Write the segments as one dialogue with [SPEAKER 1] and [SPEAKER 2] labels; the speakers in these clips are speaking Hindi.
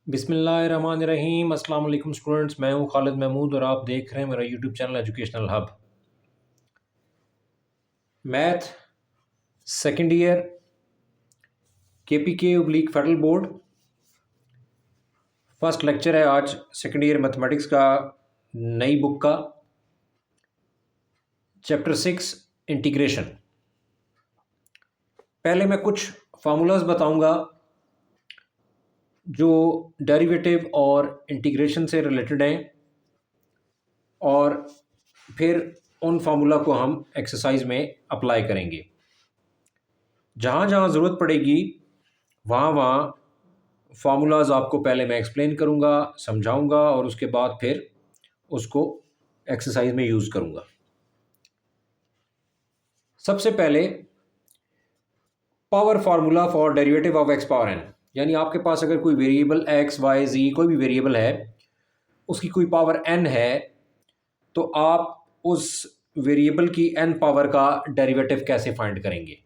[SPEAKER 1] बिस्मिल्लाहिर्रहमानिर्रहीम। अस्सलाम वालेकुम स्टूडेंट्स, मैं हूं खालिद महमूद और आप देख रहे हैं मेरा YouTube channel educational hub. Math second year KPK oblique federal board, first lecture है आज सेकंड ईयर मैथमेटिक्स का, नई बुक का, चैप्टर 6 इंटीग्रेशन। पहले मैं कुछ फार्मूलाज बताऊंगा जो डेरिवेटिव और इंटीग्रेशन से रिलेटेड हैं और फिर उन फार्मूला को हम एक्सरसाइज में अप्लाई करेंगे। जहाँ जहाँ ज़रूरत पड़ेगी वहाँ वहाँ फार्मूलाज आपको पहले मैं एक्सप्लेन करूँगा, समझाऊँगा और उसके बाद फिर उसको एक्सरसाइज में यूज़ करूँगा। सबसे पहले power formula for derivative of X power N, यानी आपके पास अगर कोई वेरिएबल एक्स वाई जी कोई भी वेरिएबल है, उसकी कोई पावर एन है, तो आप उस वेरिएबल की एन पावर का डेरिवेटिव कैसे फाइंड करेंगे।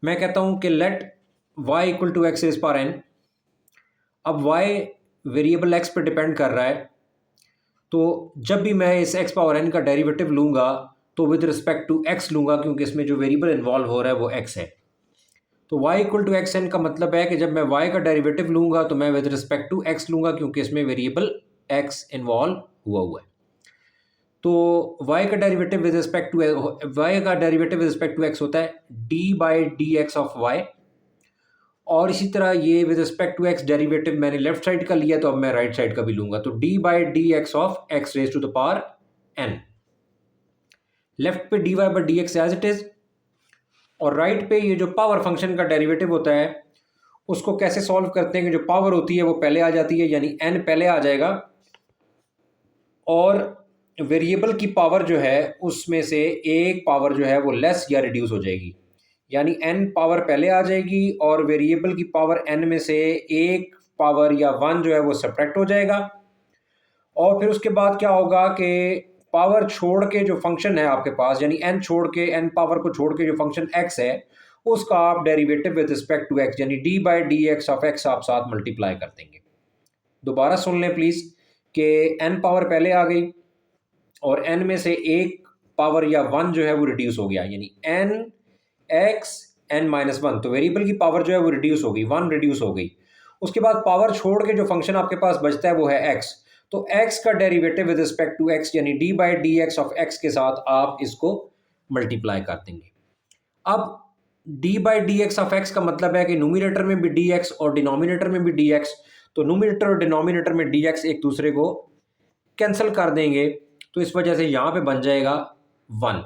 [SPEAKER 1] मैं कहता हूं कि let y equal to X is power N. अब y वेरिएबल x पर डिपेंड कर रहा है, तो जब भी मैं इस x पावर n का डेरिवेटिव लूँगा तो विद रिस्पेक्ट टू x लूँगा, क्योंकि इसमें जो वेरिएबल इन्वॉल्व हो रहा है वो x है। तो y equal to X N का मतलब है कि जब मैं y का डेरिवेटिव लूँगा तो मैं विद रिस्पेक्ट टू x लूँगा, क्योंकि इसमें वेरिएबल x इन्वॉल्व हुआ है। तो y का derivative with respect to x होता है d by D x of y, और इसी तरह ये with respect to x derivative मैंने लेफ्ट साइड का लिया तो अब मैं राइट साइड का भी लूंगा, तो d by D x of x raise to the power n। Left पे dy by D X as it is, और राइट पे ये जो पावर फंक्शन का डेरिवेटिव होता है उसको कैसे सॉल्व करते हैं कि जो पावर होती है वो पहले आ जाती है, यानी n पहले आ जाएगा और वेरिएबल की पावर जो है उसमें से एक पावर जो है वो लेस या रिड्यूस हो जाएगी, यानी n पावर पहले आ जाएगी और वेरिएबल की पावर n में से एक पावर या 1 जो है वो सब्ट्रैक्ट हो जाएगा। और फिर उसके बाद क्या होगा कि पावर छोड़ के जो फंक्शन है आपके पास, यानी n छोड़ के, n पावर को छोड़ के जो फंक्शन x है उसका आप derivative with respect to x यानी d by D x of x आप साथ मल्टीप्लाई कर देंगे। दोबारा सुन लें प्लीज़ कि n पावर पहले आ गई और n में से एक पावर या 1 जो है वो रिड्यूस हो गया, यानी n x n माइनस 1, तो वेरिएबल की पावर जो है वो रिड्यूस हो गई, 1 रिड्यूस हो गई। उसके बाद पावर छोड़ के जो फंक्शन आपके पास बचता है वो है x, तो x का derivative with respect to x यानी d by D x of x के साथ आप इसको मल्टीप्लाई कर देंगे। अब d by D x of x का मतलब है कि न्यूमरेटर में भी dx और डिनोमिनेटर में भी dx, तो न्यूमरेटर और डिनोमिनेटर में dx एक दूसरे को कैंसिल कर देंगे, तो इस वजह से यहाँ पे बन जाएगा 1।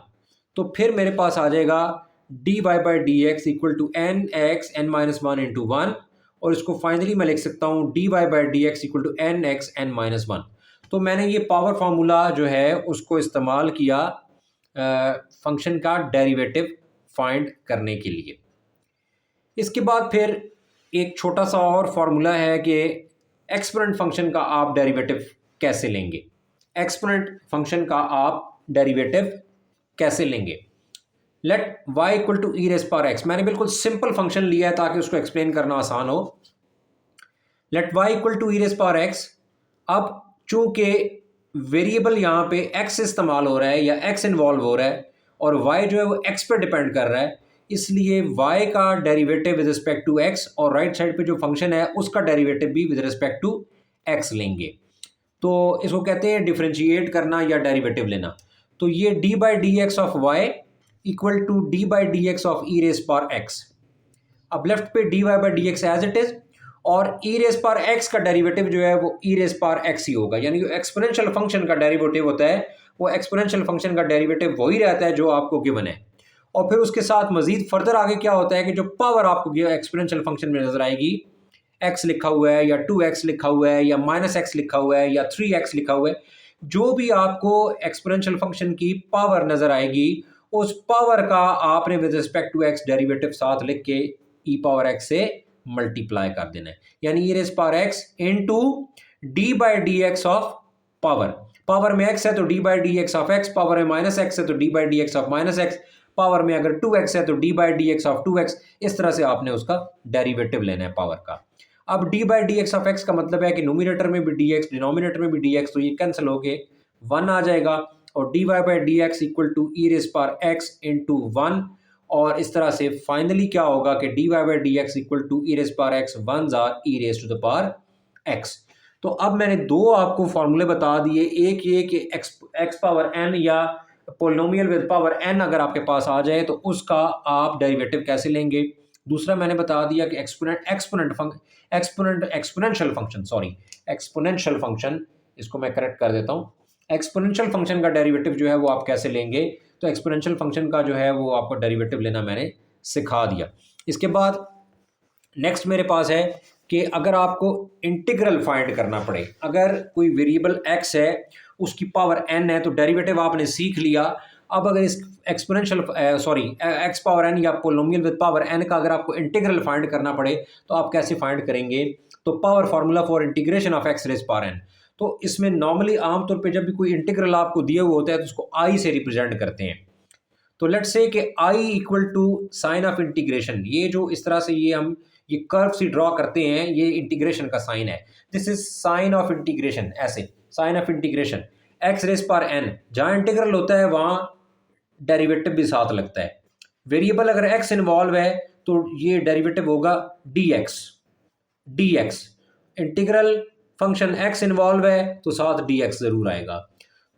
[SPEAKER 1] तो फिर मेरे पास आ जाएगा D Y by D x equal to N X N minus 1 into 1, और इसको फाइनली मैं लिख सकता हूँ D Y by D x equal to N X N minus 1। तो मैंने ये पावर फार्मूला जो है उसको इस्तेमाल किया फंक्शन का डेरिवेटिव फाइंड करने के लिए। इसके बाद फिर एक छोटा सा और फार्मूला है कि एक्सपोनेंट फंक्शन का आप डेरिवेटिव कैसे लेंगे। एक्सपोनेंट फंक्शन का आप डेरिवेटिव कैसे लेंगे। Let y equal to E raise power X, मैंने बिल्कुल सिंपल फंक्शन लिया है ताकि उसको एक्सप्लेन करना आसान हो। Let y equal to E raise power X, अब चूंकि वेरिएबल यहाँ पे x इस्तेमाल हो रहा है या x इन्वॉल्व हो रहा है और y जो है वो x पर डिपेंड कर रहा है, इसलिए y का derivative with respect to x और राइट साइड पे जो फंक्शन है उसका डेरिवेटिव भी विद रिस्पेक्ट टू x लेंगे। तो इसको कहते हैं डिफरेंशिएट करना या डेरिवेटिव लेना। तो ये d by D x of Y equal to D by D x of E raise power X. अब लेफ्ट पे D Y by D X as it is, और ई रेस पावर एक्स का डेरिवेटिव जो है वो ई रेस पावर एक्स ही होगा, यानी जो एक्सपोनेंशियल फंक्शन का डेरिवेटिव होता है वो एक्सपोनेंशियल फंक्शन का डेरिवेटिव वही रहता है जो आपको गिवन है। और फिर उसके साथ मजीद फर्दर आगे क्या होता है कि जो पावर आपको एक्सपोनेंशियल फंक्शन में नजर आएगी, x लिखा हुआ है या 2x लिखा हुआ है या माइनस x लिखा हुआ है या 3x लिखा हुआ है, जो भी आपको एक्सपोनेंशियल फंक्शन की पावर नजर आएगी उस पावर का आपने with respect to x derivative साथ लिख के e पावर x से मल्टीप्लाई कर देना है, यानी e raise power x into d by D x of power. Power में x है तो d by D x of x, power में माइनस x है तो d by D x of minus x, power में अगर 2x है तो d by D x of 2x। इस तरह से आपने उसका डेरिवेटिव लेना है पावर का। अब D by D x of x का मतलब है कि नोमिनेटर में भी डी एक्स, डिनोमिनेटर में भी डी एक्स, तो ये कैंसिल होके 1 आ जाएगा और D Y by D x equal to E raise power X into 1। और इस तरह से फाइनली क्या होगा कि D Y by D x equal to E raise power X, one or E raise to the power X. तो अब मैंने दो आपको फॉर्मूले बता दिए, एक ये कि एक्स पावर एन या पोलिनोमियल विद पावर एन अगर आपके पास आ जाए तो उसका आप डेरिवेटिव कैसे लेंगे। दूसरा मैंने बता दिया कि एक्सपोनेंशियल फंक्शन, इसको मैं करेक्ट कर देता हूँ, एक्सपोनेंशियल फंक्शन का डेरिवेटिव जो है वो आप कैसे लेंगे। तो एक्सपोनेंशियल फंक्शन का जो है वो आपको डेरिवेटिव लेना मैंने सिखा दिया। इसके बाद नेक्स्ट मेरे पास है कि अगर आपको इंटीग्रल फाइंड करना पड़े, अगर कोई वेरिएबल एक्स है उसकी पावर एन है तो डेरिवेटिव आपने सीख लिया। अब अगर इस एक्स पावर एन या पोलिनोमियल विद पावर एन का अगर आपको इंटीग्रल फाइंड करना पड़े तो आप कैसे फाइंड करेंगे। तो power formula for integration of x raise power n, तो इसमें नॉर्मली आमतौर पे जब भी कोई इंटीग्रल आपको दिए हुए होता है तो उसको आई से रिप्रेजेंट करते हैं। तो लेट्स से कि I equal to sign of integration, ये जो इस तरह से हम ये कर्व से ड्रॉ करते हैं, ये इंटीग्रेशन का साइन है। This is sign of integration, ऐसे sign of integration x raise power n, जहाँ इंटीग्रल होता है वहाँ डेरिवेटिव भी साथ लगता है। वेरिएबल अगर एक्स इन्वॉल्व है तो ये डेरिवेटिव होगा D x. Integral function x involve है तो साथ डी एक्स ज़रूर आएगा।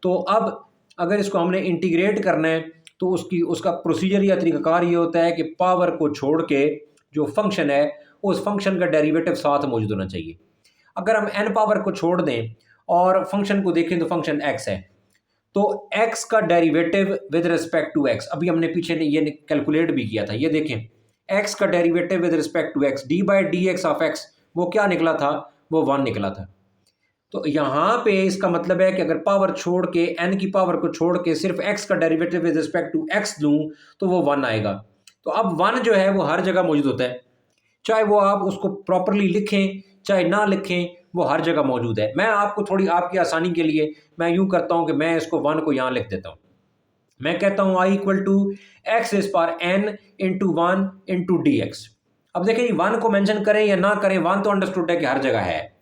[SPEAKER 1] तो अब अगर इसको हमने इंटीग्रेट करना है तो उसका प्रोसीजर या तरीकाकार ये होता है कि पावर को छोड़ के जो फंक्शन है उस फंक्शन का डेरिवेटिव साथ मौजूद होना चाहिए। अगर हम एन पावर को छोड़ दें और फंक्शन को देखें तो फंक्शन एक्स है, तो एक्स का derivative with respect to x, अभी हमने पीछे ने ये कैलकुलेट भी किया था, ये देखें एक्स का derivative with respect to x, d by D x of x, वो क्या निकला था, वो 1 निकला था। तो यहाँ पे इसका मतलब है कि अगर पावर छोड़ के एन की पावर को छोड़ के सिर्फ एक्स का derivative with respect to x दूं तो वो 1 आएगा। तो अब 1 जो है वो हर जगह मौजूद होता है, चाहे वो आप उसको प्रॉपरली लिखें चाहे ना लिखें, वो हर जगह मौजूद है। मैं आपको थोड़ी आपकी आसानी के लिए मैं यूं करता हूं कि मैं इसको 1 को यहाँ लिख देता हूं। मैं कहता हूं I equal to x raise power n into 1 into d x. अब देखें 1 को मेंशन करें या ना करें, 1 तो अंडरस्टूड है कि हर जगह है।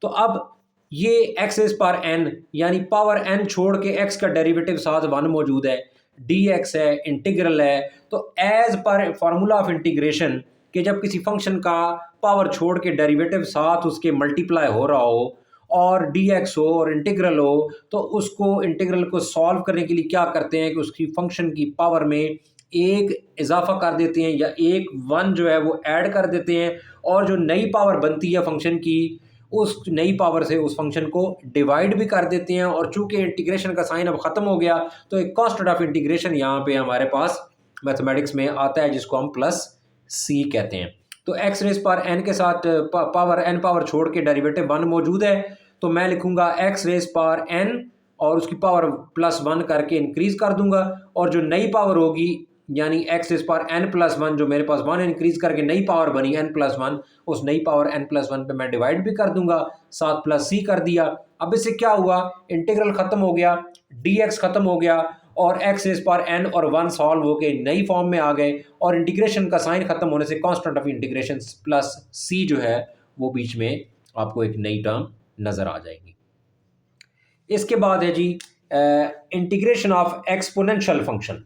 [SPEAKER 1] तो अब ये एक्स रेज पावर एन यानी पावर एन छोड़ के एक्स का डेरिवेटिव साथ 1 मौजूद है, डी एक्स है, इंटीग्रल है। तो as per formula of integration कि जब किसी फंक्शन का पावर छोड़ के डेरिवेटिव साथ उसके मल्टीप्लाई हो रहा हो और डी एक्स हो और इंटीग्रल हो, तो उसको इंटीग्रल को सॉल्व करने के लिए क्या करते हैं कि उसकी फंक्शन की पावर में एक इजाफा कर देते हैं या एक 1 जो है वो ऐड कर देते हैं, और जो नई पावर बनती है फंक्शन की उस नई पावर से उस फंक्शन को डिवाइड भी कर देते हैं। और चूंकि इंटीग्रेशन का साइन अब ख़त्म हो गया तो एक कांस्टेंट ऑफ इंटीग्रेशन यहाँ पे हमारे पास मैथमेटिक्स में आता है जिसको हम प्लस सी कहते हैं। तो एक्स रेज पावर एन के साथ पावर एन पावर छोड़ के डेरिवेटिव 1 मौजूद है, तो मैं लिखूंगा एक्स रेज पावर एन और उसकी पावर प्लस 1 करके इंक्रीज कर दूंगा, और जो नई पावर होगी यानी x raise power n plus 1, जो मेरे पास 1 इंक्रीज करके नई पावर बनी एन प्लस 1, उस नई पावर एन प्लस 1 पे मैं डिवाइड भी कर दूंगा, साथ प्लस सी कर दिया। अब इससे क्या हुआ, इंटीग्रल खत्म हो गया, डी एक्स खत्म हो गया और एक्स रेज पावर एन और 1 सॉल्व होके नई फॉर्म में आ गए, और इंटीग्रेशन का साइन खत्म होने से कांस्टेंट ऑफ इंटीग्रेशन प्लस सी जो है वो बीच में आपको एक नई टर्म नजर आ जाएगी। इसके बाद है जी integration of exponential function,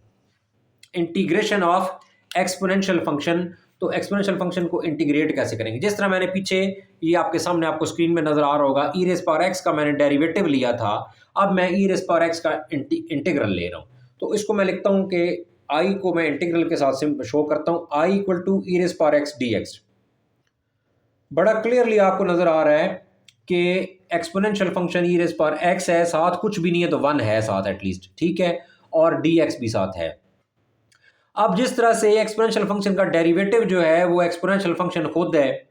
[SPEAKER 1] integration of exponential function. तो एक्सपोनेंशियल फंक्शन को इंटीग्रेट कैसे करेंगे, जिस तरह मैंने पीछे ये आपके सामने आपको स्क्रीन में नजर आ रहा होगा, ई रेज पावर एक्स का मैंने डेरिवेटिव लिया था, अब मैं ई रेज पावर एक्स का इंटीग्रल ले रहा हूँ। तो इसको मैं लिखता हूँ कि आई को मैं इंटीग्रल के साथ शो करता हूँ, I equal to E raise power x d x. बड़ा क्लियरली आपको नजर आ रहा है कि exponential function e raise power x है, साथ कुछ भी नहीं है तो 1 है साथ एटलीस्ट, ठीक है, और डी एक्स भी साथ है। अब जिस तरह से एक्सपोनेंशियल फंक्शन का डेरिवेटिव जो है वो एक्सपोनेंशियल फंक्शन खुद है,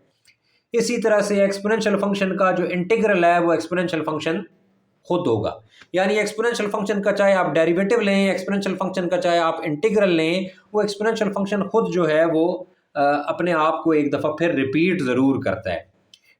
[SPEAKER 1] इसी तरह से एक्सपोनेंशियल फंक्शन का जो इंटीग्रल है वो एक्सपोनेंशियल फंक्शन खुद होगा। यानी एक्सपोनेंशियल फंक्शन का चाहे आप डेरिवेटिव लें, एक्सपोनेंशियल फंक्शन का चाहे आप इंटीग्रल लें, वो एक्सपोनेंशियल फंक्शन खुद जो है वो अपने आप को एक दफ़ा फिर रिपीट ज़रूर करता है।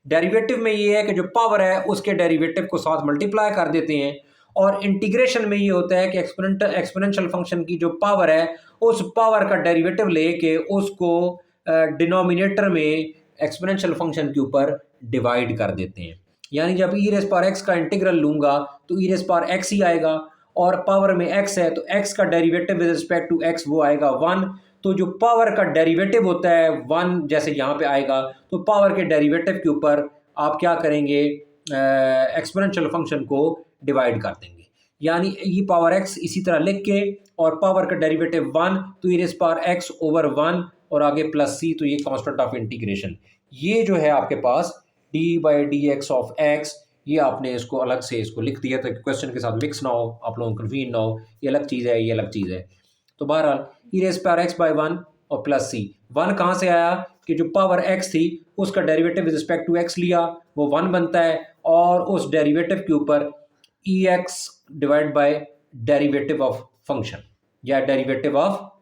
[SPEAKER 1] डेरिवेटिव में ये है कि जो पावर है उसके डेरिवेटिव को साथ मल्टीप्लाई कर देते हैं, और इंटीग्रेशन में ये होता है कि एक्सपोनेंशियल फंक्शन की जो पावर है उस पावर का डेरिवेटिव लेके उसको डिनोमिनेटर में एक्सपोनेंशियल फंक्शन के ऊपर डिवाइड कर देते हैं। यानी जब ई रेस पावर एक्स का इंटीग्रल लूँगा तो ई रेस पावर एक्स ही आएगा, और पावर में एक्स है तो एक्स का derivative with respect to x वो आएगा 1। तो जो पावर का डेरिवेटिव होता है 1 जैसे यहाँ पे आएगा, तो पावर के डेरिवेटिव के ऊपर आप क्या करेंगे, एक्सपोनेंशियल फंक्शन को डिवाइड कर देंगे। यानी ई पावर एक्स इसी तरह लिख के, और पावर का डेरिवेटिव 1 तो e raise power x over 1 और आगे प्लस सी, तो ये कांस्टेंट ऑफ इंटीग्रेशन। ये जो है आपके पास d by D x of x, ये आपने इसको अलग से इसको लिख दिया ताकि क्वेश्चन के साथ मिक्स ना हो, आप लोगों को कन्फ्यूजन ना हो, ये अलग चीज़ है, ये अलग चीज़ है। तो बहरहाल ई रेस पावर एक्स बाई 1 और प्लस सी, 1 कहाँ से आया कि जो पावर एक्स थी उसका derivative with respect to x लिया, वो 1 बनता है, और उस डेरिवेटिव के ऊपर e x divide by derivative of function या डेरिवेटिव ऑफ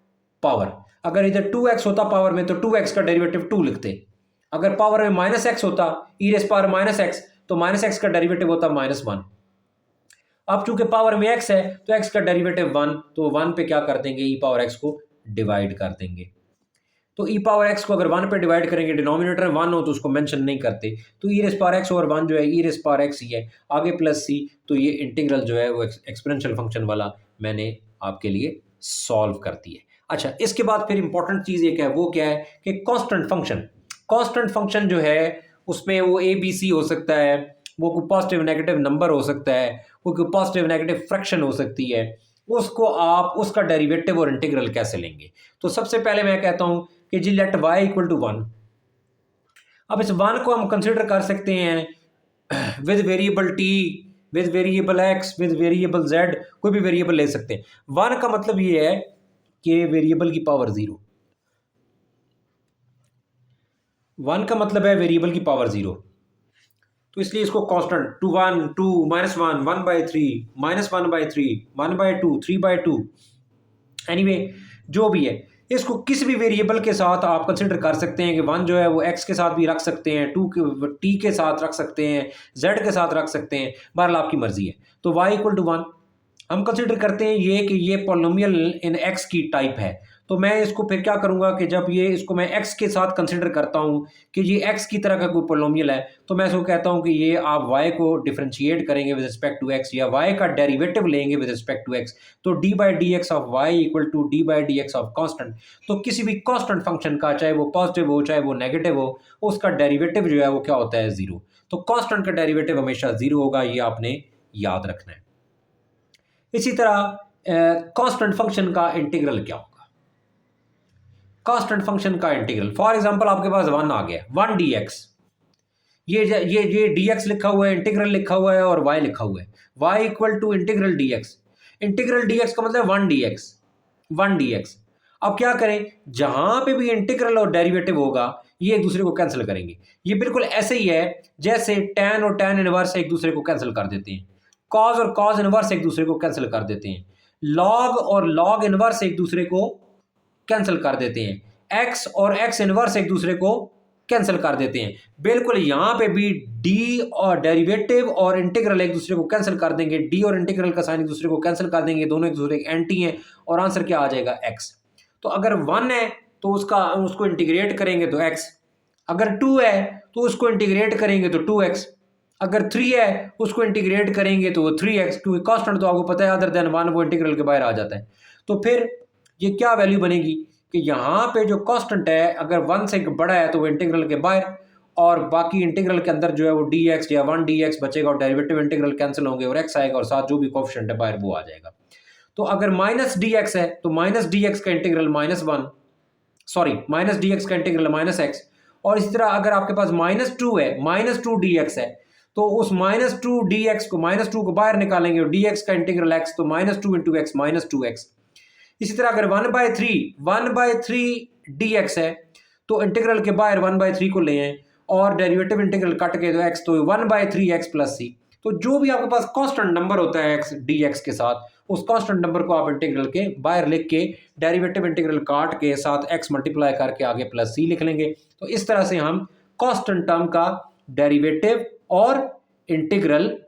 [SPEAKER 1] पावर। अगर इधर 2x होता पावर में तो 2x का डेरिवेटिव 2 लिखते, अगर पावर में माइनस एक्स होता ई रेस पावर माइनस एक्स तो माइनस एक्स का डेरिवेटिव होता -1। अब चूंकि पावर में x है तो x का डेरिवेटिव 1, तो 1 पे क्या कर देंगे, ई पावर x को डिवाइड कर देंगे। तो ई पावर x को अगर 1 पे डिवाइड करेंगे, डिनोमिनेटर में 1 हो तो उसको मेंशन नहीं करते, तो e raise power x over 1 जो है ई रेस पावर x ही है, आगे प्लस सी। तो ये इंटीग्रल जो है वो एक्सपोनेंशियल फंक्शन वाला मैंने आपके लिए सॉल्व कर दी है। अच्छा, इसके बाद फिर इंपॉर्टेंट चीज़ एक है, वो क्या है कि कांस्टेंट फंक्शन। कांस्टेंट फंक्शन जो है उसमें वो ए बी सी हो सकता है, वो कोई पॉजिटिव नेगेटिव नंबर हो सकता है, वो कोई पॉजिटिव नेगेटिव फ्रैक्शन हो सकती है, उसको आप उसका डेरिवेटिव और इंटीग्रल कैसे लेंगे। तो सबसे पहले मैं कहता हूं कि जी लेट y इक्वल टू 1। अब इस 1 को हम कंसिडर कर सकते हैं with variable t, with variable x, with variable z, कोई भी वेरिएबल ले सकते हैं। 1 का मतलब ये है कि वेरिएबल की पावर 0, 1 का मतलब है वेरिएबल की पावर 0, तो इसलिए इसको कांस्टेंट 2 1 2 -1 1/3 -1/3 1/2 3/2 एनीवे जो भी है, इसको किसी भी वेरिएबल के साथ आप कंसिडर कर सकते हैं कि 1 जो है वो x के साथ भी रख सकते हैं, 2 के t के साथ रख सकते हैं, z के साथ रख सकते हैं, बहरहाल आपकी मर्जी है। तो y इक्वल टू 1 हम कंसिडर करते हैं ये कि ये पॉलिनोमियल इन x की टाइप है। तो मैं इसको फिर क्या करूंगा कि जब ये इसको मैं x के साथ कंसिडर करता हूं कि ये x की तरह का कोई पॉलिनोमियल है, तो मैं इसको कहता हूं कि ये आप y को डिफरेंशिएट करेंगे विद रिस्पेक्ट टू x, या y का डेरिवेटिव लेंगे विद रिस्पेक्ट टू x। तो d by D x of Y equal to D by D x of constant. तो किसी भी कॉन्स्टेंट फंक्शन का, चाहे वो पॉजिटिव हो चाहे वो नेगेटिव हो, उसका डेरिवेटिव जो है वो क्या होता है, 0। तो कॉन्स्टेंट का डेरिवेटिव हमेशा 0 होगा, ये आपने याद रखना है। इसी तरह कांस्टेंट फंक्शन का इंटीग्रल क्या होगा, कांस्टेंट फंक्शन का इंटीग्रल फॉर एग्जांपल आपके पास 1 आ गया, 1 dx, ये dx लिखा हुआ है, इंटीग्रल लिखा हुआ है और y लिखा हुआ है, y equal to integral dx। इंटीग्रल dx का मतलब 1 dx। अब क्या करें, जहां पे भी इंटीग्रल और डेरिवेटिव होगा ये एक दूसरे को कैंसिल करेंगे। ये बिल्कुल ऐसे ही है जैसे tan और tan इनवर्स एक दूसरे को कैंसिल कर देते हैं, कॉज और कॉज इनवर्स एक दूसरे को कैंसिल कर देते हैं, लॉग और लॉग इनवर्स एक दूसरे को कैंसिल कर देते हैं, एक्स और एक्स इनवर्स एक दूसरे को कैंसिल कर देते हैं। बिल्कुल यहाँ पे भी डी और डेरिवेटिव और इंटीग्रल एक दूसरे को कैंसिल कर देंगे, डी और इंटीग्रल का साइन एक दूसरे को कैंसिल कर देंगे, दोनों एक दूसरे के एंटी हैं, और आंसर क्या आ जाएगा, एक्स। तो अगर 1 है तो उसको इंटीग्रेट करेंगे तो x, अगर 2 है तो उसको इंटीग्रेट करेंगे तो 2x, अगर 3 है उसको इंटीग्रेट करेंगे तो वो 3x, क्योंकि कांस्टेंट तो आपको पता है अदर देन 1 वो इंटीग्रल के बाहर आ जाता है। तो फिर ये क्या वैल्यू बनेगी कि यहाँ पे जो कांस्टेंट है अगर 1 से बड़ा है तो वो इंटीग्रल के बाहर, और बाकी इंटीग्रल के अंदर जो है वो dx या 1 dx बचेगा, और डेरिवेटिव इंटीग्रल कैंसिल होंगे और x आएगा, और साथ जो भी कोएफिशिएंट है बाहर वो आ जाएगा। तो अगर माइनस dx है तो माइनस dx का इंटीग्रल माइनस dx का इंटीग्रल -x, और इसी तरह अगर आपके पास -2 है, -2 dx है, तो उस -2 dx को, -2 को बाहर निकालेंगे और dx का इंटीग्रल x, तो -2 इंटू एक्स -2x। इसी तरह अगर 1/3 dx है तो इंटीग्रल के बाहर 1/3 को ले आए और डेरिवेटिव इंटीग्रल कट के तो x, तो 1/3x प्लस c। तो जो भी आपके पास कांस्टेंट नंबर होता है x dx के साथ, उस कांस्टेंट नंबर को आप इंटीग्रल के बाहर लिख के डेरिवेटिव इंटीग्रल काट के साथ x मल्टीप्लाई करके आगे प्लस c लिख लेंगे। तो इस तरह से हम कांस्टेंट टर्म का डेरिवेटिव और इंटीग्रल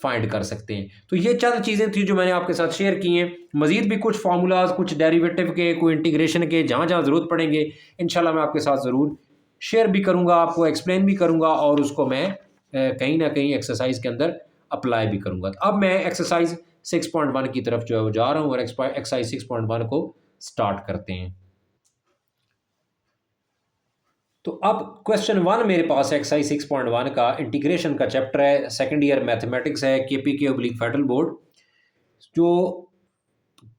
[SPEAKER 1] फाइंड कर सकते हैं। तो ये चंद चीज़ें थी जो मैंने आपके साथ शेयर की हैं। मज़ीद भी कुछ फार्मूलाज, कुछ डेरिवेटिव के, कोई इंटीग्रेशन के, जहाँ जहाँ ज़रूरत पड़ेंगे इंशाल्लाह मैं आपके साथ ज़रूर शेयर भी करूँगा, आपको एक्सप्लेन भी करूँगा और उसको मैं कहीं ना कहीं एक्सरसाइज के अंदर अप्लाई भी करूँगा। अब मैं एक्सरसाइज 6.1 की तरफ जो है वो जा रहा हूँ और एक्सरसाइज 6.1 को स्टार्ट करते हैं। तो अब क्वेश्चन 1 मेरे पास एक्सरसाइज 6.1 का इंटीग्रेशन का चैप्टर है, सेकंड ईयर मैथमेटिक्स है, केपीके ऑब्लिक फेडरल बोर्ड। जो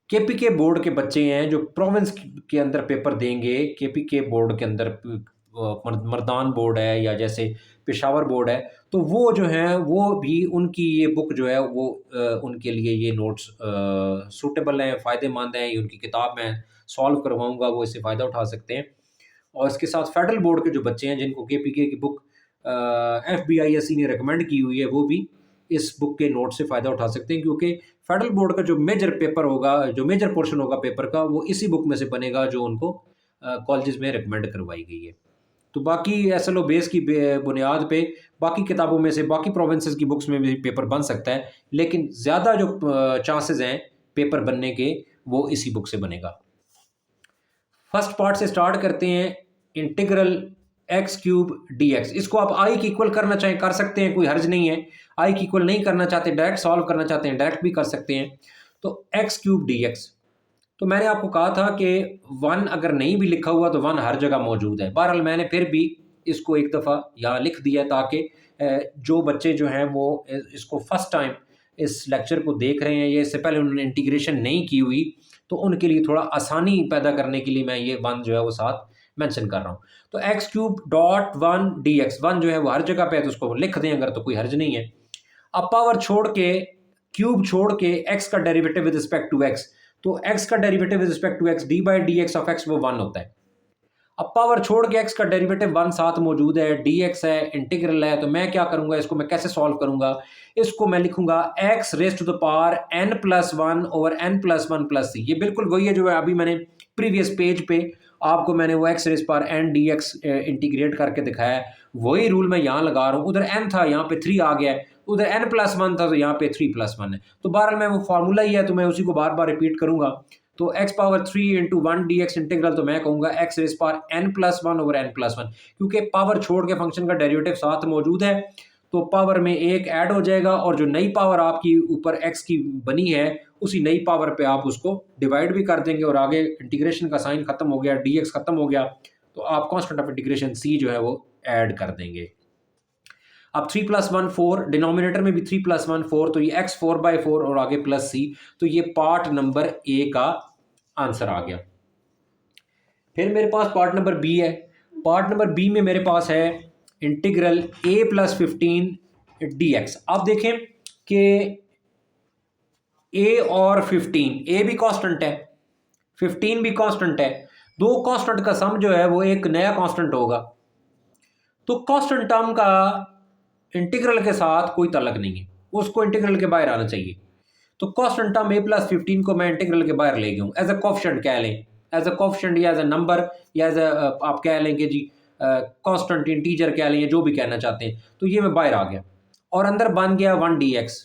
[SPEAKER 1] केपीके बोर्ड के बच्चे हैं जो प्रोविंस के अंदर पेपर देंगे, केपीके बोर्ड के अंदर मर्दान बोर्ड है या जैसे पेशावर बोर्ड है, तो वो जो हैं वो भी उनकी ये बुक जो है वो उनके लिए ये नोट्स सूटेबल हैं, फ़ायदेमंद हैं। ये उनकी किताब मैं सॉल्व करवाऊँगा, वो इससे फ़ायदा उठा सकते हैं। और इसके साथ फेडरल बोर्ड के जो बच्चे हैं जिनको केपीके की बुक एफबीआईएससी ने रिकमेंड की हुई है, वो भी इस बुक के नोट से फ़ायदा उठा सकते हैं, क्योंकि फेडरल बोर्ड का जो मेजर पेपर होगा, जो मेजर पोर्शन होगा पेपर का, वो इसी बुक में से बनेगा जो उनको कॉलेजेस में रिकमेंड करवाई गई है। तो बाकी एसएलओ बेस की बुनियाद पे बाकी किताबों में से, बाकी प्रोविंसेस की बुक्स में भी पेपर बन सकता है, लेकिन ज़्यादा जो चांसेस हैं पेपर बनने के, वो इसी बुक से बनेगा। फर्स्ट पार्ट से स्टार्ट करते हैं। Integral x cube D x, इसको आप आई की इक्वल करना चाहें कर सकते हैं, कोई हर्ज नहीं है। आई की इक्वल नहीं करना चाहते, डायरेक्ट सॉल्व करना चाहते हैं, डायरेक्ट भी कर सकते हैं। तो एक्स क्यूब डी एक्स, तो मैंने आपको कहा था कि 1 अगर नहीं भी लिखा हुआ तो 1 हर जगह मौजूद है। बहरहाल मैंने फिर भी इसको एक दफ़ा यहाँ लिख दिया ताकि जो बच्चे जो हैं वो इसको फर्स्ट टाइम इस लेक्चर को देख रहे हैं, ये इससे पहले उन्होंने इंटीग्रेशन नहीं की हुई, तो उनके लिए थोड़ा आसानी पैदा करने के लिए मैं ये 1 जो है वो साथ मेंशन कर रहा हूँ। तो x cube dot 1 D x, 1 जो है वो हर जगह पे है तो उसको लिख दें अगर, तो कोई हर्ज नहीं है। अब पावर छोड़ के, क्यूब छोड़ के एक्स का derivative with respect to x, तो x का derivative with respect to x, d by D x of x वो 1 होता है। अब पावर छोड़ के x का डेरिवेटिव 1 साथ मौजूद है, dx है, इंटीग्रल है, तो मैं क्या करूंगा, इसको मैं कैसे सॉल्व करूंगा, इसको मैं लिखूंगा x raise to the power n+1 over n+1+c। ये बिल्कुल वही है जो है अभी मैंने प्रीवियस पेज पे आपको मैंने वो x raise power n dx integrate करके दिखाया है, वही रूल मैं यहाँ लगा रहा हूँ। उधर n था, यहाँ पे 3 आ गया है, उधर n+1 था तो यहाँ पे 3+1 है। तो बहरहाल मैं वो फार्मूला ही है तो मैं उसी को बार बार रिपीट करूंगा। तो x power 3 into 1 dx integral, तो मैं कहूँगा x raise power n+1 over n+1, क्योंकि पावर छोड़ के फंक्शन का डेरिवेटिव साथ मौजूद है तो पावर में एक ऐड हो जाएगा और जो नई पावर आपकी ऊपर x की बनी है उसी नई पावर पे आप उसको डिवाइड भी कर देंगे और आगे इंटीग्रेशन का साइन खत्म हो गया, dx खत्म हो गया, तो आप कांस्टेंट ऑफ इंटीग्रेशन c जो है वो ऐड कर देंगे। अब 3+1 4, डिनोमिनेटर में भी 3+1 4, तो ये x 4/4 और आगे प्लस c, तो ये पार्ट नंबर ए का आंसर आ गया। फिर मेरे पास पार्ट नंबर बी है। पार्ट नंबर बी में मेरे पास है इंटीग्रल a+15 dx। आप देखें कि a और 15, a भी कांस्टेंट है, 15 भी कांस्टेंट है, दो कांस्टेंट का सम जो है वो एक नया कांस्टेंट होगा। तो कांस्टेंट टर्म का इंटीग्रल के साथ कोई ताल्लुक नहीं है, उसको इंटीग्रल के बाहर आना चाहिए। तो कांस्टेंट टर्म a+15 को मैं इंटीग्रल के बाहर ले गया हूँ, एज अ कोफिशिएंट कह लें, एज अ कोफिशिएंट या एज अ नंबर या एज अ आप कह लेंगे जी कांस्टेंट इंटीजर कह लें, जो भी कहना चाहते हैं। तो ये मैं बाहर आ गया और अंदर बन गया 1 dx।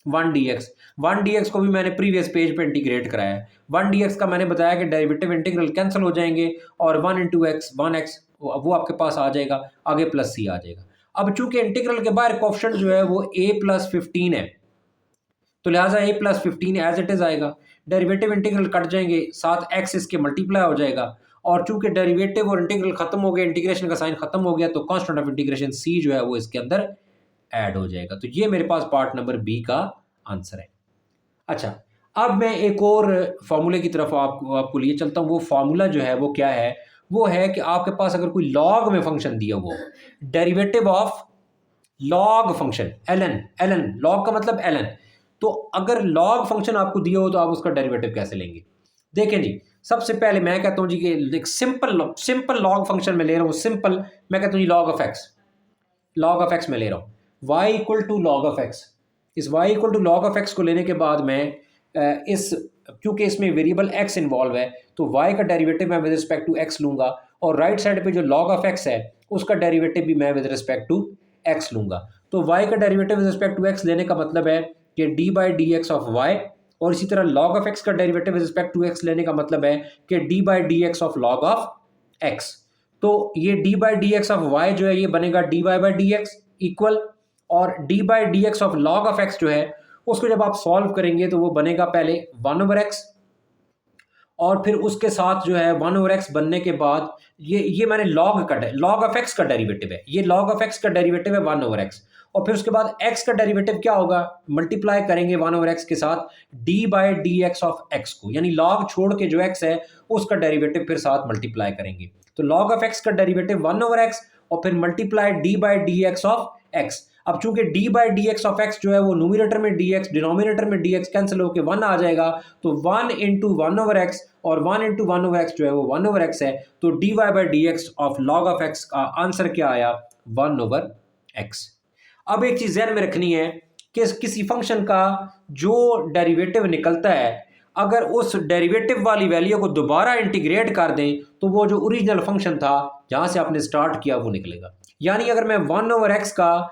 [SPEAKER 1] 1 dx को भी मैंने प्रीवियस पेज पे इंटीग्रेट कराया है। 1 dx का मैंने बताया कि डेरिवेटिव इंटीग्रल कैंसिल हो जाएंगे और 1 इंटू एक्स 1x वो आपके पास आ जाएगा, आगे प्लस c आ जाएगा। अब चूंकि इंटीग्रल के बाहर कोफिशिएंट जो है वो a+15 है, तो लिहाजा a+15 एज इट इज आएगा। डेरिवेटिव इंटीग्रल कट जाएंगे, साथ x इसके मल्टीप्लाई हो जाएगा, और चूंकि डेरिवेटिव और इंटीग्रल खत्म हो गया, इंटीग्रेशन का साइन खत्म हो गया, तो कांस्टेंट ऑफ इंटीग्रेशन c जो है वो इसके अंदर ऐड हो जाएगा। तो ये मेरे पास पार्ट नंबर बी का आंसर है। अच्छा, अब मैं एक और फॉर्मूले की तरफ आपको लिए चलता हूँ। वो फार्मूला जो है वो क्या है, वो है कि आपके पास अगर कोई लॉग में फंक्शन दिया हो, derivative of log function ln log का मतलब ln, तो अगर लॉग फंक्शन आपको दिया हो तो आप उसका डेरिवेटिव कैसे लेंगे। देखें जी, सबसे पहले मैं कहता हूं जी कि एक सिंपल लॉग फंक्शन में ले रहा हूं, सिंपल मैं कहता हूं जी लॉग ऑफ एक्स में ले रहा हूं, y equal to log of x. इस y equal to log of x को लेने के बाद मैं इस क्योंकि इसमें वेरिएबल x इन्वॉल्व है तो y का डेरिवेटिव मैं विद रिस्पेक्ट टू x लूंगा, और राइट साइड पे जो लॉग ऑफ x है उसका डेरिवेटिव भी मैं विद रिस्पेक्ट टू x लूंगा। तो y का derivative with respect to x लेने का मतलब है कि d by D x of y, और इसी तरह लॉग ऑफ x का derivative with respect to x लेने का मतलब है कि d by D x of log of x। तो ये d by D x of y जो है ये बनेगा d Y by D x equal, और d by D x of log of x जो है उसको जब आप सॉल्व करेंगे तो वो बनेगा पहले 1/x, और फिर उसके साथ जो है 1/x बनने के बाद ये मैंने लॉग ऑफ एक्स का डेरिवेटिव है, ये लॉग ऑफ एक्स का डेरिवेटिव है 1/x, और फिर उसके बाद x का डेरिवेटिव क्या होगा, मल्टीप्लाई करेंगे 1/x के साथ D by D x of x को, यानी लॉग छोड़ के जो x है उसका डेरिवेटिव फिर साथ मल्टीप्लाई करेंगे। तो log ऑफ x का डेरिवेटिव 1/x और फिर multiply D by D x of x। अब चूंकि D by D x of x जो है वो न्यूमिनेटर में dx, डिनोमिनेटर में dx कैंसिल होकर 1 आ जाएगा, तो 1 इंटू 1/x और 1 इंटू 1/x जो है वो 1/x है, तो d Y by D x of log of x का आंसर क्या आया 1/x। अब एक चीज ध्यान में रखनी है कि किसी फंक्शन का जो डेरिवेटिव निकलता है अगर उस डेरिवेटिव वाली वैल्यू को दोबारा इंटीग्रेट कर दें तो वो जो ओरिजिनल फंक्शन था जहां से आपने स्टार्ट किया वो निकलेगा। यानी अगर मैं 1/x का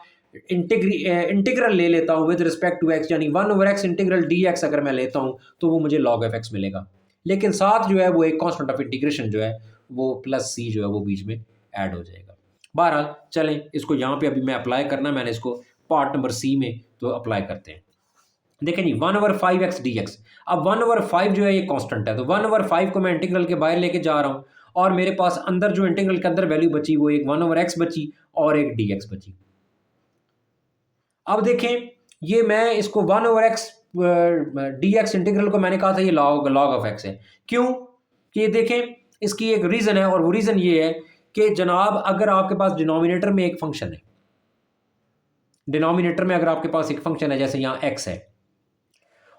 [SPEAKER 1] इंटीग्रल ले लेता हूं विद रिस्पेक्ट टू x, यानी 1/x इंटीग्रल dx अगर मैं लेता हूं तो वो मुझे log of x मिलेगा, लेकिन साथ जो है वो एक कांस्टेंट ऑफ इंटीग्रेशन जो है वो प्लस c जो है वो बीच में ऐड हो जाएगा। बहरहाल चलें इसको यहाँ पे अभी मैं अप्लाई करना, मैंने इसको पार्ट नंबर सी में तो अप्लाई करते हैं। देखें जी 1/5x dx, अब 1/5 जो है ये कांस्टेंट है, तो 1/5 को मैं इंटीग्रल के बाहर लेके जा रहा हूँ और मेरे पास अंदर जो इंटीग्रल के अंदर वैल्यू बची वो एक 1/x बची और एक dx बची। अब देखें ये मैं इसको 1/x dx इंटीग्रल को मैंने कहा था ये लॉग ऑफ x है, क्यों कि ये देखें इसकी एक रीज़न है, और वो रीज़न ये है कि जनाब अगर आपके पास डिनोमिनेटर में एक फंक्शन है, डिनोमिनेटर में अगर आपके पास एक फंक्शन है जैसे यहाँ x है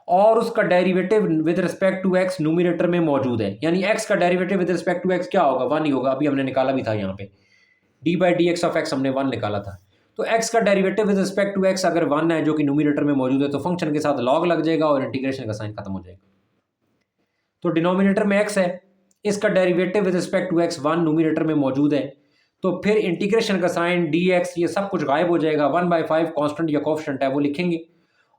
[SPEAKER 1] और उसका derivative with respect to x numerator में मौजूद है, यानी x का derivative with respect to x क्या होगा 1 ही होगा, अभी हमने निकाला भी था यहाँ पे d by D x of x हमने 1 निकाला था। तो x का derivative with respect to x अगर 1 है जो कि न्यूमिनेटर में मौजूद है तो फंक्शन के साथ लॉग लग जाएगा और इंटीग्रेशन का साइन खत्म हो जाएगा। तो डिनोमिनेटर में x है, इसका derivative with respect to x 1 numerator में मौजूद है, तो फिर इंटीग्रेशन का साइन dx ये सब कुछ गायब हो जाएगा, 1/5 कांस्टेंट या कोएफिशिएंट है वो लिखेंगे,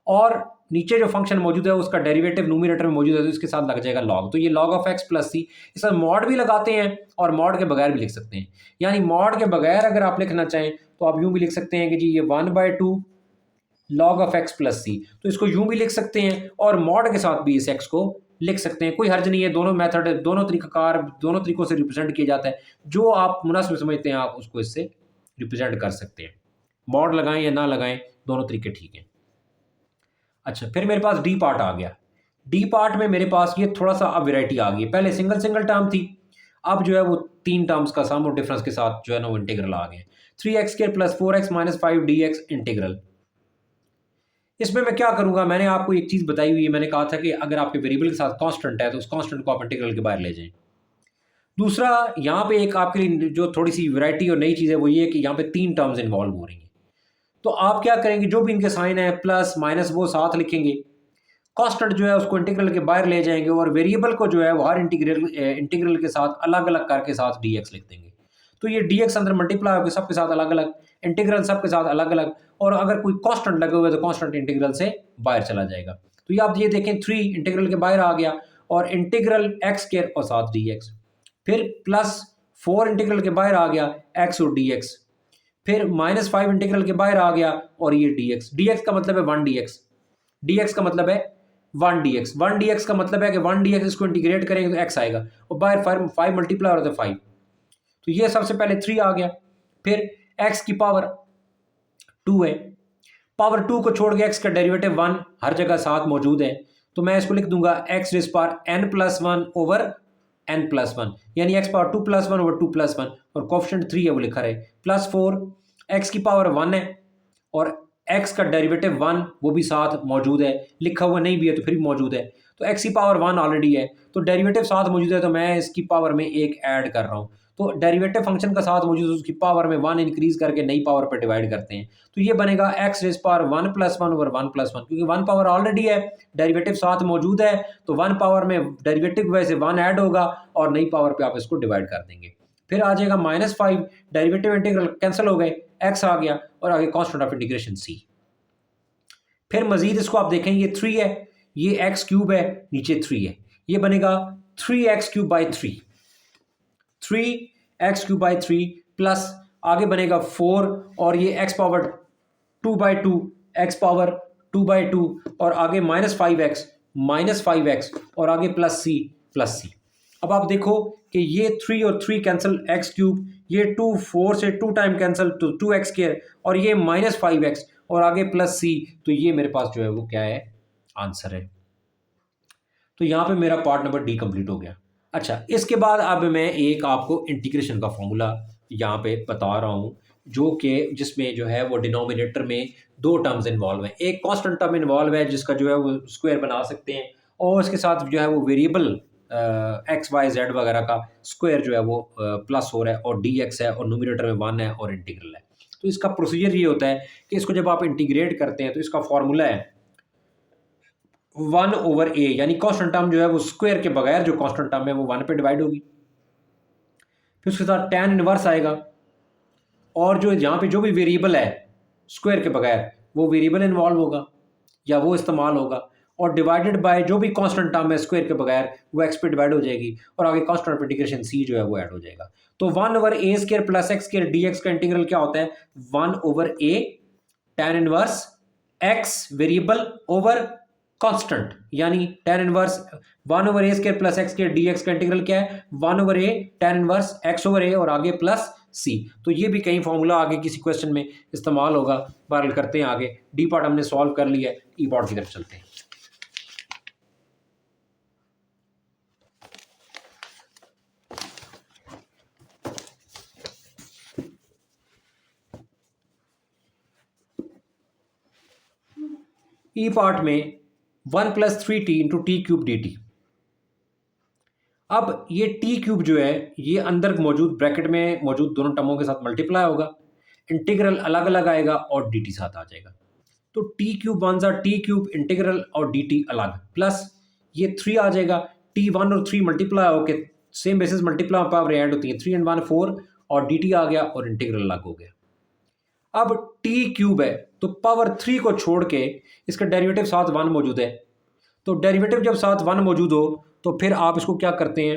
[SPEAKER 1] और नीचे जो फंक्शन मौजूद है उसका डेरिवेटिव न्यूमिनेटर में मौजूद है तो इसके साथ लग जाएगा लॉग, तो ये लॉग ऑफ एक्स प्लस सी। इसका मॉड भी लगाते हैं और मॉड के बगैर भी लिख सकते हैं, यानी मॉड के बगैर अगर आप लिखना चाहें तो आप यूं भी लिख सकते हैं कि जी ये 1/2 लॉग ऑफ एक्स प्लस सी, तो इसको यूं भी लिख सकते हैं और मॉड के साथ भी इस एक्स को लिख सकते हैं, कोई हर्ज नहीं है। दोनों मेथड दोनों तरीकों से रिप्रेजेंट किया जाता है, जो आप मुनासिब समझते हैं आप उसको इससे रिप्रेजेंट कर सकते हैं, मॉड लगाएं या ना लगाएं दोनों तरीके ठीक हैं। अच्छा फिर मेरे पास डी पार्ट आ गया, डी पार्ट में मेरे पास ये थोड़ा सा अब वैरायटी आ गई, पहले सिंगल सिंगल टर्म थी, अब जो है वो 3 टर्म्स का सम और डिफरेंस के साथ जो है ना वो इंटीग्रल आ गया 3x² + 4x - 5 dx इंटीग्रल। इसमें मैं क्या करूंगा, मैंने आपको एक चीज़ बताई हुई है, मैंने कहा था कि अगर आपके वेरिएबल के साथ कांस्टेंट है तो उस कांस्टेंट को आप इंटीग्रल के बाहर ले जाएं। दूसरा यहाँ पे एक आपके लिए जो थोड़ी सी वैरायटी और नई चीज़ है वो ये है कि यहाँ पे 3 टर्म्स इन्वॉल्व हो रही हैं, तो आप क्या करेंगे जो भी इनके साइन है प्लस माइनस वो साथ लिखेंगे, कांस्टेंट जो है उसको इंटीग्रल के बाहर ले जाएंगे और वेरिएबल को जो है वो हर इंटीग्रल के साथ अलग अलग करके साथ dx लिख देंगे, तो ये dx अंदर मल्टीप्लाई होकर सबके साथ अलग अलग, इंटीग्रल सबके साथ अलग अलग, और अगर कोई कांस्टेंट लगे हुए तो कांस्टेंट इंटीग्रल से बाहर चला जाएगा। तो ये आप ये देखें 3 इंटीग्रल के बाहर आ गया और इंटीग्रल x² और साथ dx, फिर +4 इंटीग्रल के बाहर आ गया x और dx, फिर -5 इंटीग्रल के बाहर आ गया और ये dx का मतलब है 1 dx का मतलब है 1 dx का मतलब है कि 1 dx इसको इंटीग्रेट करेंगे तो x आएगा और बाहर 5 मल्टीप्लाई हो रहा था 5, तो ये सबसे पहले 3 आ गया, फिर x की पावर 2 है, पावर 2 को छोड़ के x का डेरिवेटिव 1 हर जगह साथ मौजूद है, तो मैं इसको लिख दूंगा x रेज़ पावर n+1/n+1, यानी x पावर 2+1/2+1 और कोएफिशिएंट 3 है वो लिखा रहे, +4 x की पावर 1 है और x का डेरिवेटिव 1 वो भी साथ मौजूद है, लिखा हुआ नहीं भी है तो फिर भी मौजूद है, तो x की पावर 1 ऑलरेडी है तो डेरिवेटिव साथ मौजूद है, तो मैं इसकी पावर में एक ऐड कर रहा हूँ, तो डेरिवेटिव फंक्शन का साथ मौजूद है उसकी पावर में 1 इंक्रीज करके नई पावर पर डिवाइड करते हैं, तो ये बनेगा x रेज़ पावर 1+1/1+1, क्योंकि 1 पावर ऑलरेडी है डेरिवेटिव साथ मौजूद है तो 1 पावर में डेरिवेटिव वजह से 1 ऐड होगा और नई पावर पे आप इसको डिवाइड कर देंगे, फिर आ जाएगा -5, डेरिवेटिव इंटीग्रल कैंसिल हो गए, x आ गया और आगे कांस्टेंट ऑफ इंटीग्रेशन c। फिर मजीद इसको आप देखें ये 3 है, ये x³ है, नीचे 3 है, ये बनेगा 3x³ / 3, 3 x cube by 3 plus आगे बनेगा 4 और ये एक्स पावर 2/2 एक्स पावर 2/2 और आगे -5x और आगे प्लस सी। अब आप देखो कि ये 3 और 3 कैंसिल, एक्स क्यूब, ये 2 4 से 2 टाइम कैंसिल तो 2x² और ये -5x और आगे प्लस सी। तो ये मेरे पास जो है वो क्या है, आंसर है। तो यहाँ पे मेरा पार्ट नंबर डी कंप्लीट हो गया। अच्छा, इसके बाद अब मैं एक आपको इंटीग्रेशन का फॉर्मूला यहाँ पे बता रहा हूँ, जो कि जिसमें जो है वो डिनोमिनेटर में दो टर्म्स इन्वॉल्व हैं। एक कांस्टेंट टर्म इन्वॉल्व है जिसका जो है वो स्क्वायर बना सकते हैं, और उसके साथ जो है वो वेरिएबल एक्स वाई जेड वगैरह का स्क्वायर जो है वो प्लस हो रहा है, और डी एक्स है, और नोमिनेटर में 1 है और इंटीग्रल है। तो इसका प्रोसीजर ये होता है कि इसको जब आप इंटीग्रेट करते हैं तो इसका फॉर्मूला है 1/a, यानी कांस्टेंट टर्म जो है वो स्क्वायर के बगैर जो कांस्टेंट टर्म है वो 1 पे डिवाइड होगी। फिर उसके साथ tan इनवर्स आएगा, और जो यहाँ पे जो भी वेरिएबल है स्क्वायर के बगैर वो वेरिएबल इन्वॉल्व होगा या वो इस्तेमाल होगा, और डिवाइडेड बाय जो भी कांस्टेंट टर्म है स्क्वायर के बगैर वो एक्स पे डिवाइड हो जाएगी, और आगे कांस्टेंट इंटीग्रेशन सी जो है वो ऐड हो जाएगा। तो 1/a² प्लस x² dx का इंटीग्रल क्या होता है, 1/a tan inverse x variable over constant, यानी tan inverse 1/a² plus x² dx का इंटीग्रल क्या है, 1/a tan इनवर्स x/a और आगे प्लस सी। तो ये भी कहीं फॉर्मूला आगे किसी क्वेश्चन में इस्तेमाल होगा। बहरहाल करते हैं आगे, डी पार्ट हमने सॉल्व कर लिया है, ई पार्ट की तरफ चलते हैं। ई पार्ट में 1 + 3t × t³ dt। अब ये t³ जो है ये अंदर मौजूद ब्रैकेट में मौजूद दोनों टर्मों के साथ मल्टीप्लाई होगा, इंटीग्रल अलग अलग आएगा और dt साथ आ जाएगा। तो t³ 1 सा t³ इंटीग्रल और dt अलग, प्लस ये 3 आ जाएगा, t1 और 3 मल्टीप्लाई होके same basis multiply power add होती है, 3 and 1 4 और dt आ गया और इंटीग्रल अलग हो गया। अब t³ है तो पावर 3 को छोड़ के इसका डेरिवेटिव साथ 1 मौजूद है, तो डेरिवेटिव जब साथ 1 मौजूद हो तो फिर आप इसको क्या करते हैं,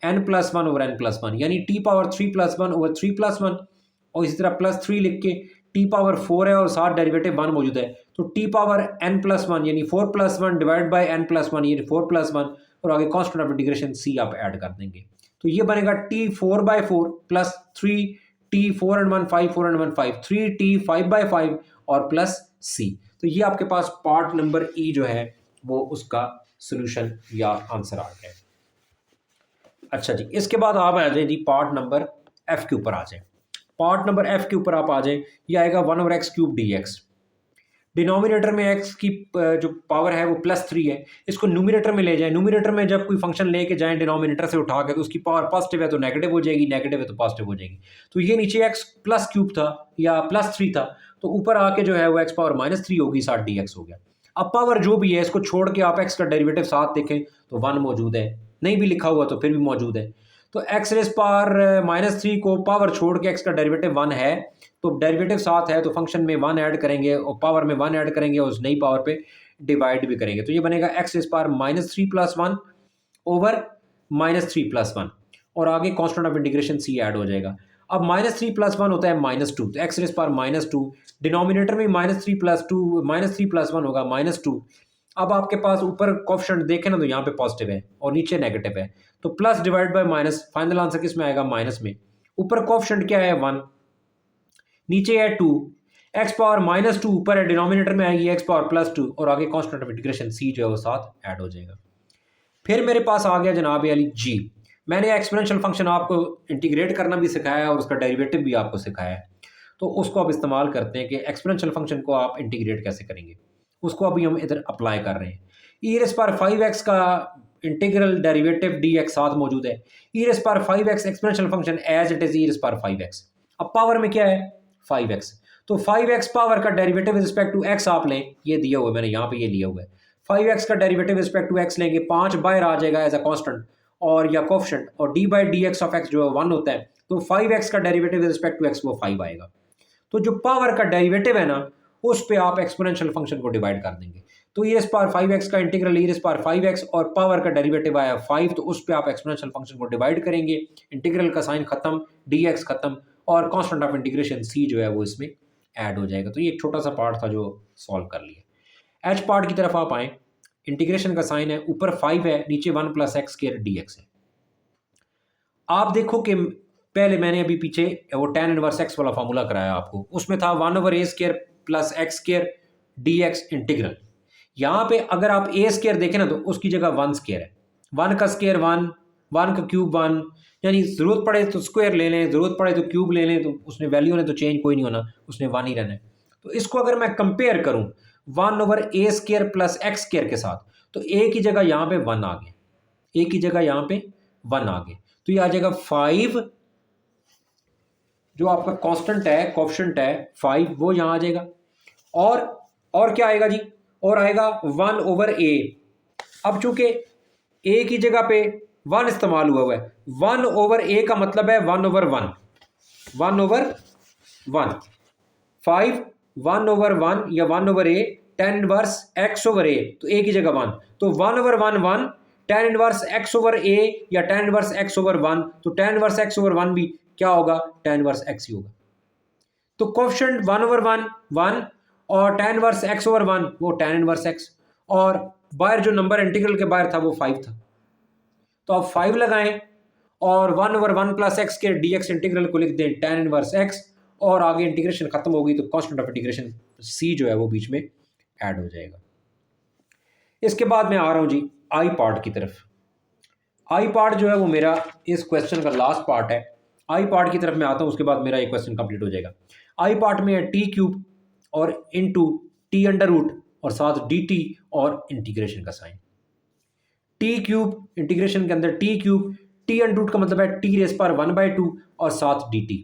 [SPEAKER 1] n+1/n+1, यानी t³ 3+1/3+1, और इसी तरह +3 लिख के t⁴ है और साथ डेरिवेटिव 1 मौजूद है, तो t⁻n+1 यानी 4+1 डिवाइड बाई n+1 यानी 4+1, और आगे कांस्टेंट ऑफ इंटीग्रेशन c आप ऐड कर देंगे। तो ये बनेगा t4/4 plus 3 t 4 and 1 5 4 and 1 5 3t 5/5 और प्लस c। तो ये आपके पास पार्ट नंबर ई जो है वो उसका सॉल्यूशन या आंसर आ गया। अच्छा जी, इसके बाद आप आ जाए जी पार्ट नंबर एफ के ऊपर आ जाए। पार्ट नंबर एफ के ऊपर आप आ जाए, ये आएगा 1/x³ dx। डिनोमिनेटर में x की जो पावर है वो +3 है, इसको न्यूमिनेटर में ले जाएं। न्यूमिनेटर में जब कोई फंक्शन लेके जाएं डिनोमिनेटर से उठा के, तो उसकी पावर पॉजिटिव है तो नेगेटिव हो जाएगी, नेगेटिव है तो पॉजिटिव हो जाएगी। तो ये नीचे x+³ था या +3 था, तो ऊपर आके जो है वो x पावर -3 होगी, साथ dx हो गया। अब पावर जो भी है इसको छोड़ के आप x का डेरिवेटिव साथ देखें तो 1 मौजूद है, नहीं भी लिखा हुआ तो फिर भी मौजूद है। तो x⁻³ को पावर छोड़ के x का डेरिवेटिव 1 है, तो डेरिवेटिव साथ है तो फंक्शन में 1 ऐड करेंगे और पावर में 1 ऐड करेंगे और उस नई पावर पे डिवाइड भी करेंगे। तो ये बनेगा x⁻³ + 1 ओवर -3 + 1, और आगे constant of integration c add हो जाएगा। अब -3 + 1 होता है -2, तो x⁻², डिनोमिनेटर में -3 + 1 होगा -2। अब आपके पास ऊपर कोएफिशिएंट देखें ना तो यहाँ पे पॉजिटिव है और नीचे नेगेटिव है, तो plus divide by minus, final answer किस में आएगा, माइनस में। ऊपर कोएफिशिएंट क्या है 1, नीचे है 2, x पावर -2 ऊपर है, डिनोमिनेटर में आएगी x पावर +2 और आगे कांस्टेंट ऑफ इंटीग्रेशन c जो है वो साथ ऐड हो जाएगा। फिर मेरे पास आ गया जनाब अली g। मैंने एक्सपोनेंशियल फंक्शन आपको इंटीग्रेट करना भी सिखाया है और उसका डेरिवेटिव भी आपको सिखाया है, तो उसको आप इस्तेमाल करते हैं कि एक्सपोनेंशियल फंक्शन को आप इंटीग्रेट कैसे करेंगे, उसको अभी हम इधर अप्लाई कर रहे हैं। e⁻⁵x का इंटीग्रल डेरिवेटिव dx साथ मौजूद है, e⁻⁵x exponential function as it is e⁻⁵x। अब पावर में क्या है 5x, तो 5x पावर का derivative with respect to x आप लें, ये दिया हुआ है, मैंने यहाँ पे ये लिया हुआ है। 5x का derivative with respect to x लेंगे, 5 बाहर आ जाएगा एज अ कांस्टेंट और या कोएफिशिएंट, और d/dx ऑफ x जो है 1 होता है, तो 5x का derivative with respect to x वो 5 आएगा। तो जो पावर का डेरिवेटिव है ना उस पे आप एक्सपोनेंशियल फंक्शन को डिवाइड कर देंगे। तो e रेज़ पावर 5x का integral e rays power 5x और पावर का डेरिवेटिव आया 5, तो उस पे आप एक्सपोनेंशियल फंक्शन को डिवाइड करेंगे, इंटीग्रल का साइन खत्म, dx खत्म और कांस्टेंट ऑफ इंटीग्रेशन c जो है वो इसमें ऐड हो जाएगा। तो ये एक छोटा सा पार्ट था जो सॉल्व कर लिया। h पार्ट की तरफ आप आएँ, इंटीग्रेशन का साइन है, ऊपर 5 है, नीचे 1 + x² dx है। आप देखो कि पहले मैंने अभी पीछे वो tan इनवर्स x वाला फार्मूला कराया आपको, उसमें था 1/a² + x² dx इंटीग्रल। यहाँ पे अगर आप a² देखें ना तो उसकी जगह 1² है, 1 का स्क्वायर 1, 1 का क्यूब 1, यानी ज़रूरत पड़े तो स्क्वायर ले लें, ज़रूरत पड़े तो क्यूब ले लें, तो उसने वैल्यू ने तो चेंज कोई नहीं होना, उसने 1 ही रहना है। तो इसको अगर मैं कंपेयर करूँ 1/a² + x² के साथ, तो a की जगह यहाँ पे 1 आ गया, a की जगह यहाँ पे 1 आ गया, तो ये आ जाएगा 5, जो आपका कांस्टेंट है, कोएफिशिएंट है 5, वो यहाँ आ जाएगा। और क्या आएगा जी, और आएगा 1/a। अब चूंकि a की जगह पे 1 इस्तेमाल हुआ है, 1/a का मतलब है 1/1, 1/1, 5 1/1 या 1/a tan इनवर्स x/a, तो a की जगह 1, तो 1/1 1 tan इनवर्स x/a या tan इनवर्स x/1, तो tan इनवर्स x/1 भी क्या होगा, tan इनवर्स x ही होगा। तो कोएफिशिएंट 1/1 1 और tan इनवर्स x/1 वो tan इनवर्स x, और बाहर जो नंबर इंटीग्रल के बाहर था वो 5 था, तो आप 5 लगाएं और 1/1 + x² dx इंटीग्रल को लिख दें tan इनवर्स x, और आगे इंटीग्रेशन खत्म होगी तो कांस्टेंट ऑफ इंटीग्रेशन c जो है वो बीच में ऐड हो जाएगा। इसके बाद मैं आ रहा हूं जी आई पार्ट की तरफ। आई पार्ट जो है वो मेरा इस क्वेश्चन का लास्ट पार्ट है। आई पार्ट की तरफ मैं आता हूं, उसके बाद मेरा ये क्वेश्चन कंप्लीट हो जाएगा। आई पार्ट में है t³ और इंटू t² और साथ dt और इंटीग्रेशन का साइन। t³ इंटीग्रेशन के अंदर t³ t² का मतलब है t रेज़ पावर 1/2 और साथ dt।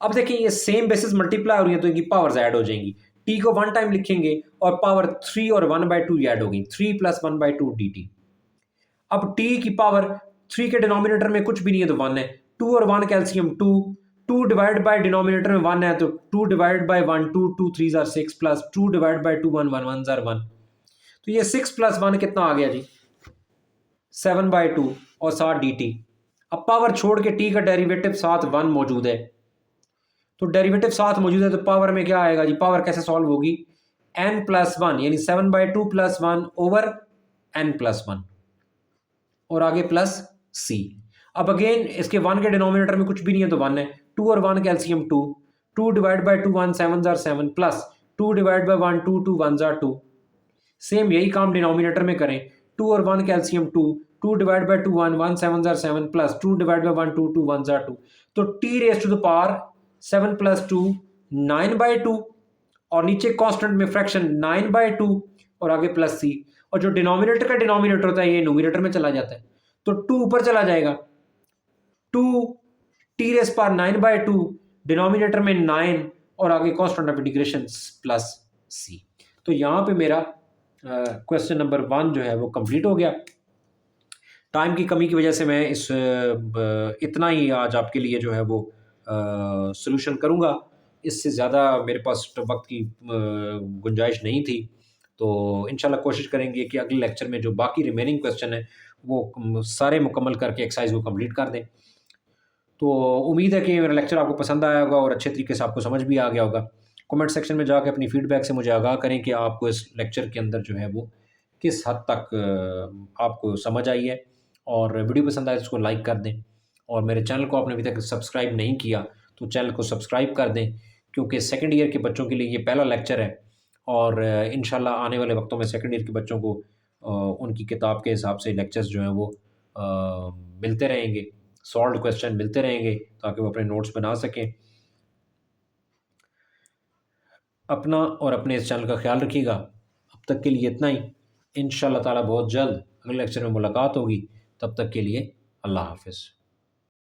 [SPEAKER 1] अब देखिए ये सेम बेसिस मल्टीप्लाई हो रही है तो इनकी पावर्स ऐड हो जाएंगी। t को 1 टाइम लिखेंगे और पावर 3 और 1/2 ऐड हो गई, 3 + 1/2 dt। अब t की पावर 3 के डिनोमिनेटर में कुछ भी नहीं है तो 1 है, 2 और 1 कैल्शियम 2, 2 डिवाइड बाय डिनोमिनेटर में 1 है तो 2 डिवाइड बाय 1 2, 2 3 ज़ार 6 प्लस 2 डिवाइड बाय 2 1 1 1 ज़ार 1, तो ये 6 + 1 कितना आ गया जी, 7/2 और साथ dt। अब पावर छोड़ के t का डेरिवेटिव साथ 1 मौजूद है, तो डेरिवेटिव साथ मौजूद है तो पावर में क्या आएगा जी, पावर कैसे सॉल्व होगी, n + 1 यानी 7/2 + 1 ओवर n + 1 और आगे प्लस c। अब अगेन इसके 1 के डिनोमिनेटर में कुछ भी नहीं है तो 1 है, 2 और 1 कैल्शियम 2, 2 डिवाइड बाय 2 1 7 ज़ार 7 प्लस 2 डिवाइड बाय 1 2 2 1 ज़ार 2। सेम यही काम डिनोमिनेटर में करें, 2 और 1 कैल्शियम 2, 2 डिवाइड बाय 2 1 1 7 ज़ार 7 प्लस 2 डिवाइड बाय 1 2 2 1 ज़ार 2, तो t raise to the power 7 + 2 9/2 और नीचे कांस्टेंट में फ्रैक्शन 9/2 और आगे प्लस c, और जो डिनोमिनेटर का डिनोमिनेटर होता है ये न्यूमरेटर में चला जाता है, तो 2 ऊपर चला जाएगा, 2 t रेज़ पावर 9/2 डिनोमिनेटर में 9 और आगे constant of integration plus c। तो यहाँ पे मेरा क्वेश्चन नंबर 1 जो है वो कंप्लीट हो गया। टाइम की कमी की वजह से मैं इस इतना ही आज आपके लिए जो है वो सॉल्यूशन करूँगा, इससे ज़्यादा मेरे पास वक्त की गुंजाइश नहीं थी। तो इंशाल्लाह कोशिश करेंगे कि अगले लेक्चर में जो बाकी रिमेनिंग क्वेश्चन है वो सारे मुकम्मल करके एक्सरसाइज को कंप्लीट कर दें। तो उम्मीद है कि मेरा लेक्चर आपको पसंद आया होगा और अच्छे तरीके से आपको समझ भी आ गया होगा। कमेंट सेक्शन में जाकर अपनी फीडबैक से मुझे आगाह करें कि आपको इस लेक्चर के अंदर जो है वो किस हद तक आपको समझ आई है, और वीडियो पसंद आए तो उसको लाइक कर दें, और मेरे चैनल को आपने अभी तक सब्सक्राइब नहीं किया तो चैनल को सब्सक्राइब कर दें, क्योंकि सेकंड ईयर के बच्चों के लिए ये पहला लेक्चर है, और इंशाल्लाह आने वाले वक्तों में सेकंड ईयर के बच्चों को उनकी किताब के हिसाब से लेक्चर्स जो हैं वो मिलते रहेंगे, सॉल्व्ड क्वेश्चन मिलते रहेंगे ताकि वो अपने नोट्स बना सकें। अपना और अपने इस चैनल का ख्याल रखिएगा। अब तक के लिए इतना ही, इंशाल्लाह ताला बहुत जल्द अगले लेक्चर में मुलाकात होगी। तब तक के लिए अल्लाह हाफ़िज़।